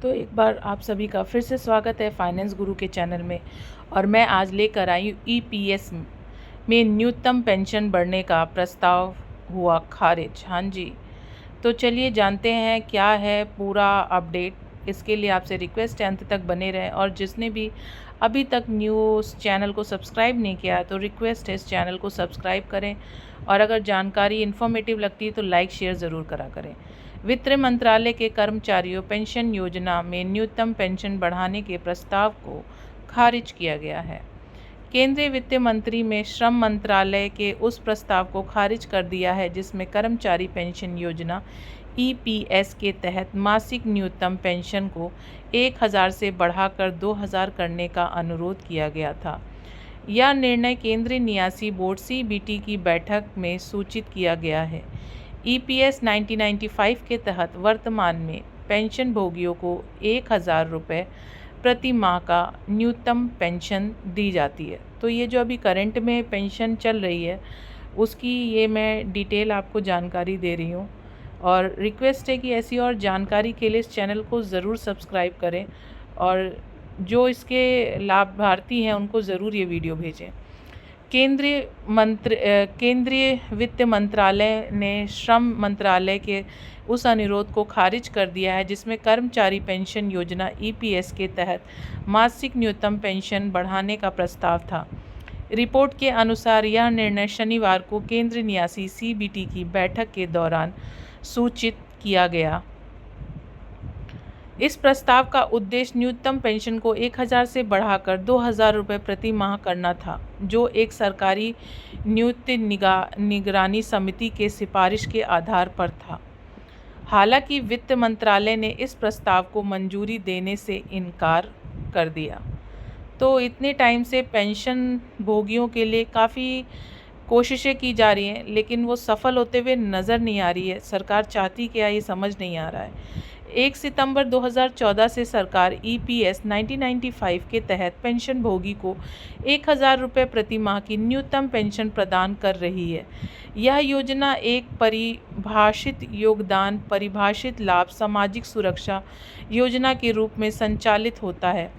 तो एक बार आप सभी का फिर से स्वागत है फाइनेंस गुरु के चैनल में। और मैं आज लेकर आई हूँ ईपीएस में न्यूनतम पेंशन बढ़ने का प्रस्ताव हुआ खारिज। हाँ जी, तो चलिए जानते हैं क्या है पूरा अपडेट। इसके लिए आपसे रिक्वेस्ट है अंत तक बने रहें, और जिसने भी अभी तक न्यूज़ चैनल को सब्सक्राइब नहीं किया तो रिक्वेस्ट है इस चैनल को सब्सक्राइब करें, और अगर जानकारी इन्फॉर्मेटिव लगती है तो लाइक शेयर ज़रूर करा करें। वित्त मंत्रालय के कर्मचारियों पेंशन योजना में न्यूनतम पेंशन बढ़ाने के प्रस्ताव को खारिज किया गया है। केंद्रीय वित्त मंत्री ने श्रम मंत्रालय के उस प्रस्ताव को खारिज कर दिया है जिसमें कर्मचारी पेंशन योजना ईपीएस के तहत मासिक न्यूनतम पेंशन को 1000 से बढ़ाकर 2000 करने का अनुरोध किया गया था। यह निर्णय केंद्रीय न्यासी बोर्ड सीबीटी की बैठक में सूचित किया गया है। ईपीएस 1995 के तहत वर्तमान में पेंशन भोगियों को 1000 रुपये प्रति माह का न्यूनतम पेंशन दी जाती है। तो ये जो अभी करंट में पेंशन चल रही है उसकी ये मैं डिटेल आपको जानकारी दे रही हूँ, और रिक्वेस्ट है कि ऐसी और जानकारी के लिए इस चैनल को ज़रूर सब्सक्राइब करें, और जो इसके लाभार्थी हैं उनको ज़रूर ये वीडियो भेजें। केंद्रीय वित्त मंत्रालय ने श्रम मंत्रालय के उस अनुरोध को खारिज कर दिया है जिसमें कर्मचारी पेंशन योजना ईपीएस के तहत मासिक न्यूनतम पेंशन बढ़ाने का प्रस्ताव था। रिपोर्ट के अनुसार यह निर्णय शनिवार को केंद्रीय न्यासी सीबीटी की बैठक के दौरान सूचित किया गया। इस प्रस्ताव का उद्देश्य न्यूनतम पेंशन को 1000 से बढ़ाकर 2000 रुपये प्रति माह करना था, जो एक सरकारी नियुक्त निगरानी समिति के सिफारिश के आधार पर था। हालांकि वित्त मंत्रालय ने इस प्रस्ताव को मंजूरी देने से इनकार कर दिया। तो इतने टाइम से पेंशन भोगियों के लिए काफ़ी कोशिशें की जा रही हैं, लेकिन वो सफल होते हुए नज़र नहीं आ रही है। सरकार चाहती क्या ये समझ नहीं आ रहा है। 1 सितंबर 2014 से सरकार ईपीएस 1995 के तहत पेंशन भोगी को 1000 रुपये प्रति माह की न्यूनतम पेंशन प्रदान कर रही है। यह योजना एक परिभाषित योगदान, परिभाषित लाभ, सामाजिक सुरक्षा योजना के रूप में संचालित होता है,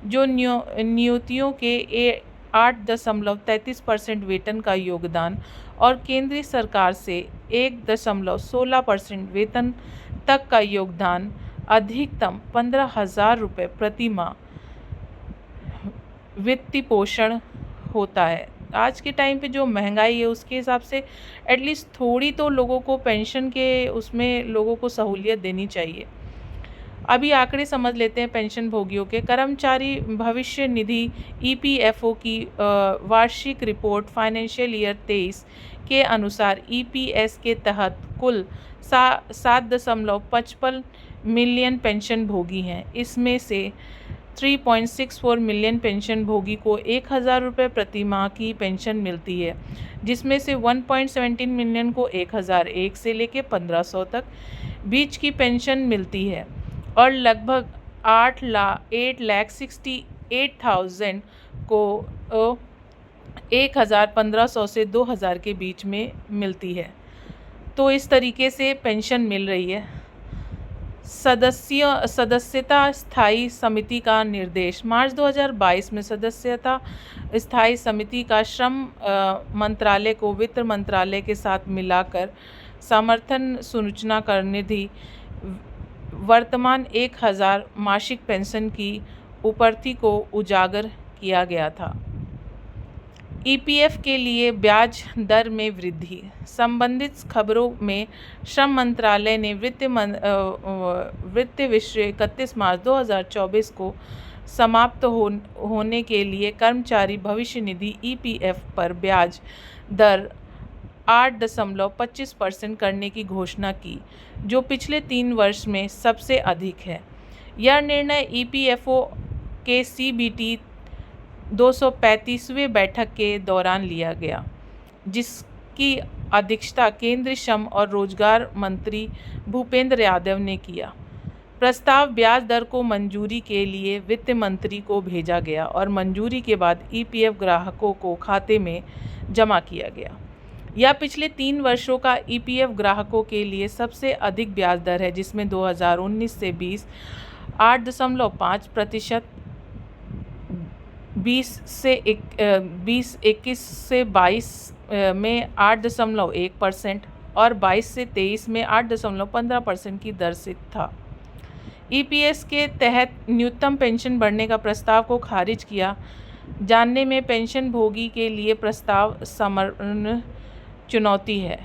जो नियोक्ताओं के 8.33% वेतन का योगदान और केंद्रीय सरकार से 1.16% वेतन तक का योगदान अधिकतम 15,000 रुपये प्रति माह वित्तीय पोषण होता है। आज के टाइम पे जो महंगाई है उसके हिसाब से एटलीस्ट थोड़ी तो लोगों को पेंशन के उसमें लोगों को सहूलियत देनी चाहिए। अभी आंकड़े समझ लेते हैं पेंशन भोगियों के। कर्मचारी भविष्य निधि ईपीएफओ की वार्षिक रिपोर्ट फाइनेंशियल ईयर 23 के अनुसार ईपीएस के तहत कुल 7.55 मिलियन पेंशन भोगी हैं। इसमें से 3.64 मिलियन पेंशन भोगी को 1000 रुपये प्रति माह की पेंशन मिलती है, जिसमें से 1.17 मिलियन को 1001 से लेकर 1500 तक बीच की पेंशन मिलती है, और लगभग 8,68,000 को 1,1500 से 2,000 के बीच में मिलती है। तो इस तरीके से पेंशन मिल रही है। सदस्यता स्थायी समिति का निर्देश। मार्च 2022 में सदस्यता स्थायी समिति का श्रम मंत्रालय को वित्त मंत्रालय के साथ मिलाकर समर्थन सूचना करने थी। वर्तमान 1000 मासिक पेंशन की उपलब्धि को उजागर किया गया था। ईपीएफ के लिए ब्याज दर में वृद्धि। संबंधित खबरों में श्रम मंत्रालय ने वित्त वर्ष 31 मार्च 2024 को समाप्त होने के लिए कर्मचारी भविष्य निधि ईपीएफ पर ब्याज दर 8.25% करने की घोषणा की, जो पिछले 3 वर्ष में सबसे अधिक है। यह निर्णय ईपीएफओ के सीबीटी 235वें बैठक के दौरान लिया गया, जिसकी अध्यक्षता केंद्रीय श्रम और रोजगार मंत्री भूपेंद्र यादव ने किया। प्रस्ताव ब्याज दर को मंजूरी के लिए वित्त मंत्री को भेजा गया और मंजूरी के बाद ईपीएफ ग्राहकों को खाते में जमा किया गया। यह पिछले 3 वर्षों का ईपीएफ ग्राहकों के लिए सबसे अधिक ब्याज दर है, जिसमें 2019 से 20 8.5%, 2021 से 22 में 8.1% और 22 से 23 में 8.15% की दर से था। ईपीएस के तहत न्यूनतम पेंशन बढ़ने का प्रस्ताव को खारिज किया जानने में पेंशन भोगी के लिए प्रस्ताव समर्पण चुनौती है।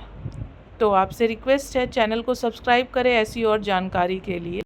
तो आपसे रिक्वेस्ट है, चैनल को सब्सक्राइब करें ऐसी और जानकारी के लिए।